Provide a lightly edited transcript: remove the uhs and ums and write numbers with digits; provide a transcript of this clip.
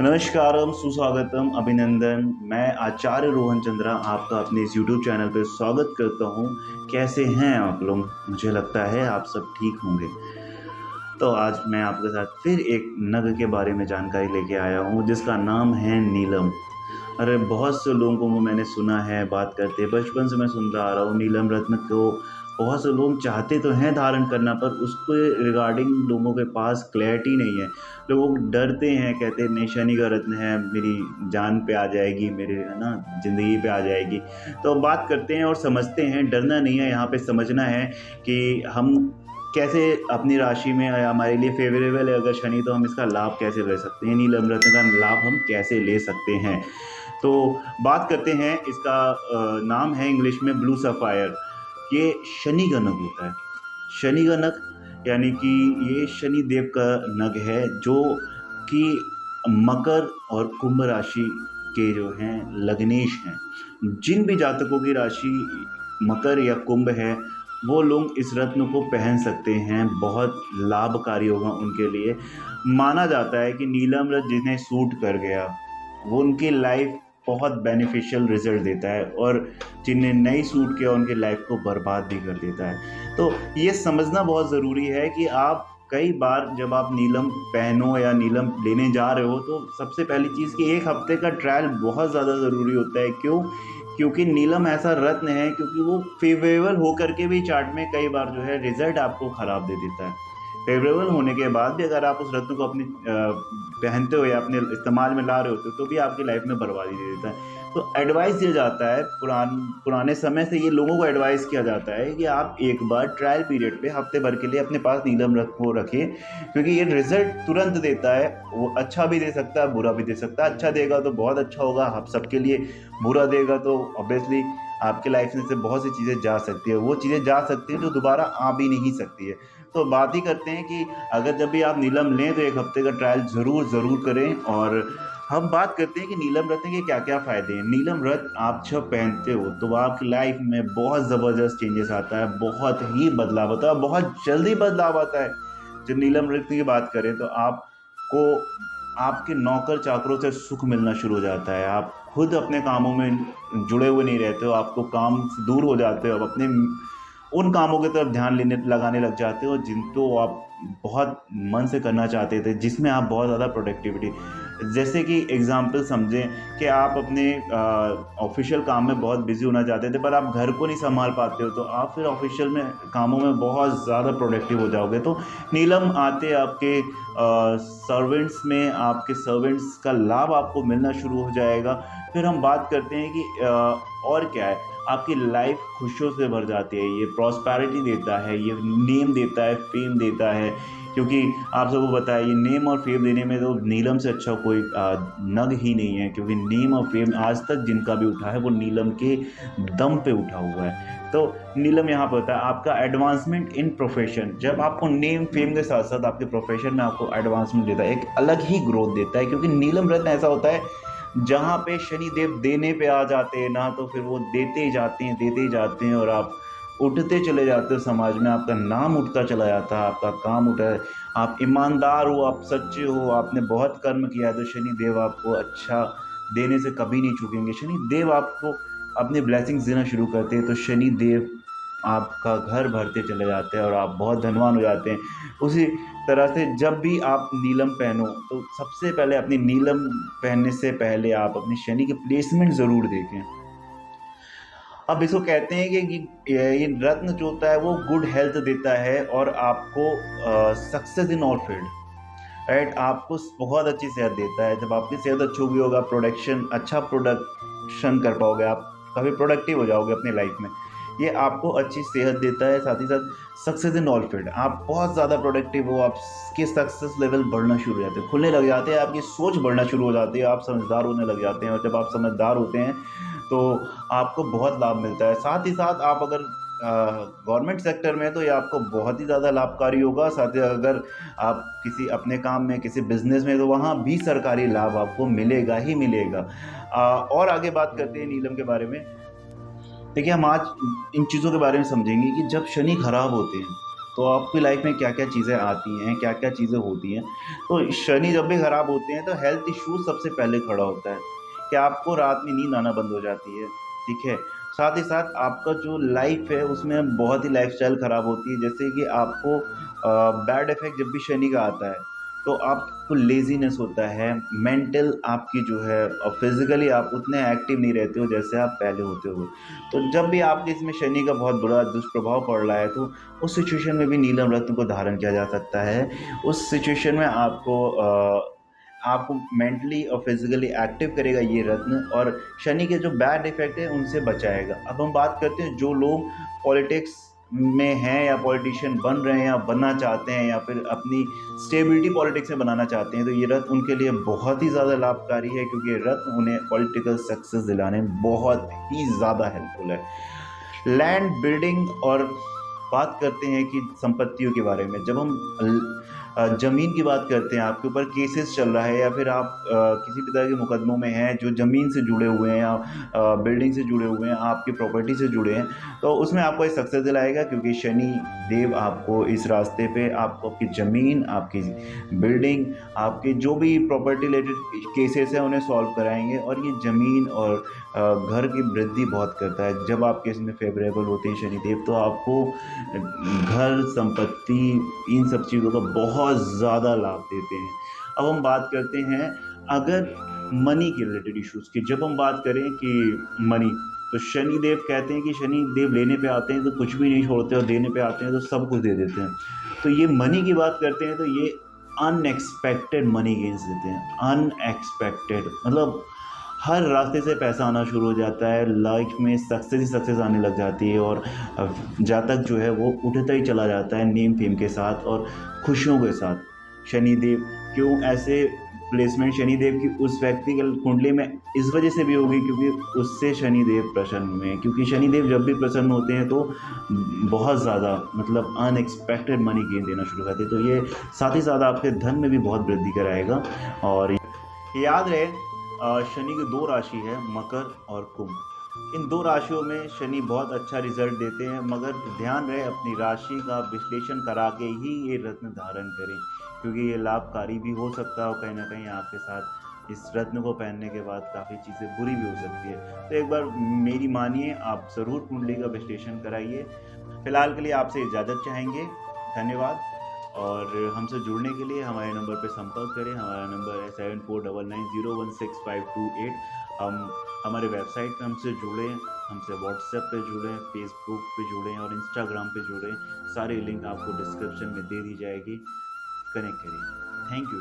नमस्कारम, सुस्वागतम, अभिनंदन। मैं आचार्य रोहन चंद्रा आपका अपने इस यूट्यूब चैनल पर स्वागत करता हूँ। कैसे हैं आप लोग? मुझे लगता है आप सब ठीक होंगे। तो आज मैं आपके साथ फिर एक नग के बारे में जानकारी लेके आया हूँ जिसका नाम है नीलम। अरे बहुत से लोगों को मैंने सुना है बात करते, बचपन से मैं सुनता आ रहा हूँ नीलम रत्न को। बहुत से लोग चाहते तो हैं धारण करना, पर उसके रिगार्डिंग लोगों के पास क्लैरिटी नहीं है। लोग डरते हैं, कहते हैं नहीं शनि का रत्न है, मेरी जान पे आ जाएगी, मेरे है ना ज़िंदगी पे आ जाएगी। तो बात करते हैं और समझते हैं। डरना नहीं है, यहाँ पे समझना है कि हम कैसे अपनी राशि में हमारे लिए फेवरेबल है अगर शनि, तो हम इसका लाभ कैसे ले सकते हैं, नीलम रत्न का लाभ हम कैसे ले सकते हैं। तो बात करते हैं इसका। नाम है इंग्लिश में ब्लू सफ़ायर। ये शनि का नग होता है। शनि का नग यानी कि ये शनि देव का नग है, जो कि मकर और कुंभ राशि के जो हैं लग्नेश हैं। जिन भी जातकों की राशि मकर या कुंभ है, वो लोग इस रत्न को पहन सकते हैं। बहुत लाभकारी होगा उनके लिए। माना जाता है कि नीलम रत्न जिन्हें सूट कर गया, वो उनकी लाइफ बहुत बेनिफिशियल रिजल्ट देता है, और जिन्हें नहीं सूट किया उनकी लाइफ को बर्बाद भी कर देता है। तो ये समझना बहुत ज़रूरी है कि आप कई बार जब आप नीलम पहनो या नीलम लेने जा रहे हो, तो सबसे पहली चीज़ कि 1 हफ्ते का ट्रायल बहुत ज़्यादा ज़रूरी होता है। क्यों? क्योंकि नीलम ऐसा रत्न है, क्योंकि वो फेवरेबल होकर के भी चार्ट में कई बार जो है रिजल्ट आपको ख़राब दे देता है। फेवरेबल होने के बाद भी अगर आप उस रत्न को अपनी पहनते हो या अपने इस्तेमाल में ला रहे होते हो, तो भी आपकी लाइफ में बर्बादी दे देता है। तो एडवाइस दिया जाता है, पुराने समय से ये लोगों को एडवाइस किया जाता है कि आप एक बार ट्रायल पीरियड पे हफ्ते भर के लिए अपने पास नीलम रत्न को रखें, क्योंकि ये रिजल्ट तुरंत देता है। वो अच्छा भी दे सकता है, बुरा भी दे सकता है। अच्छा देगा तो बहुत अच्छा होगा आप सबके लिए, बुरा देगा तो ऑब्वियसली आपके लाइफ में से बहुत सी चीज़ें जा सकती है। वो चीज़ें जा सकती हैं जो दोबारा आ भी नहीं सकती है। तो बात ही करते हैं कि अगर जब भी आप नीलम लें तो 1 हफ्ते का ट्रायल ज़रूर करें। और हम बात करते हैं कि नीलम रत्न के क्या-क्या फ़ायदे हैं। नीलम रत्न आप जब पहनते हो तो आपकी लाइफ में बहुत ज़बरदस्त चेंजेस आता है, बहुत ही बदलाव आता है, बहुत जल्दी बदलाव आता है। जब नीलम रत्न की बात करें तो आपको आपके नौकर-चाकरों से सुख मिलना शुरू हो जाता है। आप खुद अपने कामों में जुड़े हुए नहीं रहते हो, आपको काम से दूर हो जाते हो, अब अपने उन कामों की तरफ ध्यान लगाने लग जाते हो जिनको आप बहुत मन से करना चाहते थे, जिसमें आप बहुत ज़्यादा प्रोडक्टिविटी, जैसे कि एग्जांपल समझें कि आप अपने ऑफिशियल काम में बहुत बिजी होना चाहते थे, पर आप घर को नहीं संभाल पाते हो, तो आप फिर ऑफिशियल में कामों में बहुत ज़्यादा प्रोडक्टिव हो जाओगे। तो नीलम आते आपके सर्वेंट्स में, आपके सर्वेंट्स का लाभ आपको मिलना शुरू हो जाएगा। फिर हम बात करते हैं कि और क्या है, आपकी लाइफ खुशियों से भर जाती है। ये प्रॉस्पेरिटी देता है, ये नेम देता है, फेम देता है। क्योंकि आप सबको पता है, ये नेम और फेम देने में तो नीलम से अच्छा कोई नग ही नहीं है। क्योंकि नेम और फेम आज तक जिनका भी उठा है वो नीलम के दम पे उठा हुआ है। तो नीलम यहाँ पर होता है आपका एडवांसमेंट इन प्रोफेशन। जब आपको नेम फेम के साथ साथ आपके प्रोफेशन में आपको एडवांसमेंट देता है, एक अलग ही ग्रोथ देता है। क्योंकि नीलम रत्न ऐसा होता है जहाँ पे शनि देव देने पे आ जाते हैं ना, तो फिर वो देते ही जाते हैं, देते ही जाते हैं, और आप उठते चले जाते हो समाज में, आपका नाम उठता चला जाता है, आपका काम उठा है। आप ईमानदार हो, आप सच्चे हो, आपने बहुत कर्म किया है, तो शनि देव आपको अच्छा देने से कभी नहीं चूकेंगे। शनि देव आपको अपनी ब्लेसिंग्स देना शुरू करते हैं, तो शनि देव आपका घर भरते चले जाते हैं और आप बहुत धनवान हो जाते हैं। उसी तरह से जब भी आप नीलम पहनो, तो सबसे पहले अपनी नीलम पहनने से पहले आप अपनी शनि की प्लेसमेंट ज़रूर देखें। अब इसको कहते हैं कि ये रत्न जो होता है वो गुड हेल्थ देता है और आपको success in all field, right, आपको बहुत अच्छी सेहत देता है। जब आपकी सेहत अच्छी होगी, होगा प्रोडक्शन, अच्छा प्रोडक्शन कर पाओगे, आप काफ़ी प्रोडक्टिव हो जाओगे अपनी लाइफ में। ये आपको अच्छी सेहत देता है, साथ ही साथ सक्सेस इन ऑल फील्ड, आप बहुत ज़्यादा प्रोडक्टिव हो, आपके सक्सेस लेवल बढ़ना शुरू हो जाते हैं, खुलने लग जाते हैं, आपकी सोच बढ़ना शुरू हो जाती है, आप समझदार होने लग जाते हैं। और जब आप समझदार होते हैं तो आपको बहुत लाभ मिलता है। साथ ही साथ आप अगर गवर्नमेंट सेक्टर में, तो ये आपको बहुत ही ज़्यादा लाभकारी होगा। साथ ही अगर आप किसी अपने काम में, किसी बिजनेस में, तो वहाँ भी सरकारी लाभ आपको मिलेगा ही मिलेगा। और आगे बात करते हैं नीलम के बारे में। देखिए, हम आज इन चीज़ों के बारे में समझेंगे कि जब शनि खराब होते हैं, तो आपकी लाइफ में क्या क्या चीज़ें आती हैं, क्या क्या चीज़ें होती हैं। तो शनि जब भी ख़राब होते हैं तो हेल्थ इश्यूज सबसे पहले खड़ा होता है कि आपको रात में नींद आना बंद हो जाती है, ठीक है। साथ ही साथ आपका जो लाइफ है उसमें बहुत ही लाइफस्टाइल ख़राब होती है, जैसे कि आपको बैड इफेक्ट जब भी शनि का आता है तो आपको लेजीनेस होता है, मेंटल आपकी जो है फिजिकली आप उतने एक्टिव नहीं रहते हो जैसे आप पहले होते हो। तो जब भी आपके इसमें शनि का बहुत बुरा दुष्प्रभाव पड़ रहा है तो उस सिचुएशन में भी नीलम रत्न को धारण किया जा सकता है। उस सिचुएशन में आपको मेंटली और फिजिकली एक्टिव करेगा ये रत्न, और शनि के जो बैड इफेक्ट है उनसे बचाएगा। अब हम बात करते हैं जो लोग पॉलिटिक्स में हैं या पॉलिटिशियन बन रहे हैं या बनना चाहते हैं या फिर अपनी स्टेबिलिटी पॉलिटिक्स में बनाना चाहते हैं, तो ये रत्न उनके लिए बहुत ही ज़्यादा लाभकारी है, क्योंकि ये रत्न उन्हें पॉलिटिकल सक्सेस दिलाने में बहुत ही ज़्यादा हेल्पफुल है। लैंड बिल्डिंग, और बात करते हैं कि संपत्तियों के बारे में, जब हम ज़मीन की बात करते हैं, आपके ऊपर केसेस चल रहा है या फिर आप किसी भी तरह के मुकदमों में हैं जो ज़मीन से जुड़े हुए हैं या बिल्डिंग से जुड़े हुए हैं, आपकी प्रॉपर्टी से जुड़े हैं, तो उसमें आपको एक सक्सेस दिलाएगा, क्योंकि शनि देव आपको इस रास्ते पे आपको आपकी ज़मीन, आपकी बिल्डिंग, आपके जो भी प्रॉपर्टी रिलेटेड केसेस हैं उन्हें सॉल्व कराएंगे। और ये ज़मीन और घर की वृद्धि बहुत करता है। जब आपके इसमें फेवरेबल होते हैं शनिदेव तो आपको घर, संपत्ति, इन सब चीज़ों का बहुत ज़्यादा लाभ देते हैं। अब हम बात करते हैं अगर मनी के रिलेटेड इश्यूज़ की। जब हम बात करें कि मनी, तो शनि देव कहते हैं कि शनि देव लेने पे आते हैं तो कुछ भी नहीं छोड़ते और देने पे आते हैं तो सब कुछ दे देते हैं। तो ये मनी की बात करते हैं तो ये अनएक्सपेक्टेड मनी गेन्स देते हैं। अनएक्सपेक्टेड मतलब हर रास्ते से पैसा आना शुरू हो जाता है, लाइफ में सक्सेस ही सक्सेस आने लग जाती है, और जातक जो है वो उठता ही चला जाता है नेम फेम के साथ और खुशियों के साथ। शनिदेव क्यों ऐसे प्लेसमेंट शनिदेव की उस व्यक्ति के कुंडली में इस वजह से भी होगी क्योंकि उससे शनिदेव प्रसन्न हुए हैं, क्योंकि शनिदेव जब भी प्रसन्न होते हैं तो बहुत ज़्यादा मतलब अनएक्सपेक्टेड मनी गेन देना शुरू करते हैं। तो ये साथ ही साथ आपके धन में भी बहुत वृद्धि कराएगा। और याद रहे शनि की दो राशि है, मकर और कुंभ। इन दो राशियों में शनि बहुत अच्छा रिजल्ट देते हैं, मगर ध्यान रहे अपनी राशि का विश्लेषण करा के ही ये रत्न धारण करें, क्योंकि ये लाभकारी भी हो सकता है और कहीं ना कहीं आपके साथ इस रत्न को पहनने के बाद काफ़ी चीज़ें बुरी भी हो सकती है। तो एक बार मेरी मानिए, आप ज़रूर कुंडली का विश्लेषण कराइए। फिलहाल के लिए आपसे इजाज़त चाहेंगे, धन्यवाद। और हमसे जुड़ने के लिए हमारे नंबर पर संपर्क करें। हमारा नंबर है 7499016528। हम हमारे वेबसाइट पे हमसे जुड़ें, हमसे व्हाट्सएप पे जुड़ें, फेसबुक पे जुड़ें और इंस्टाग्राम पे जुड़ें। सारी लिंक आपको डिस्क्रिप्शन में दे दी जाएगी, कनेक्ट करिए। Thank you.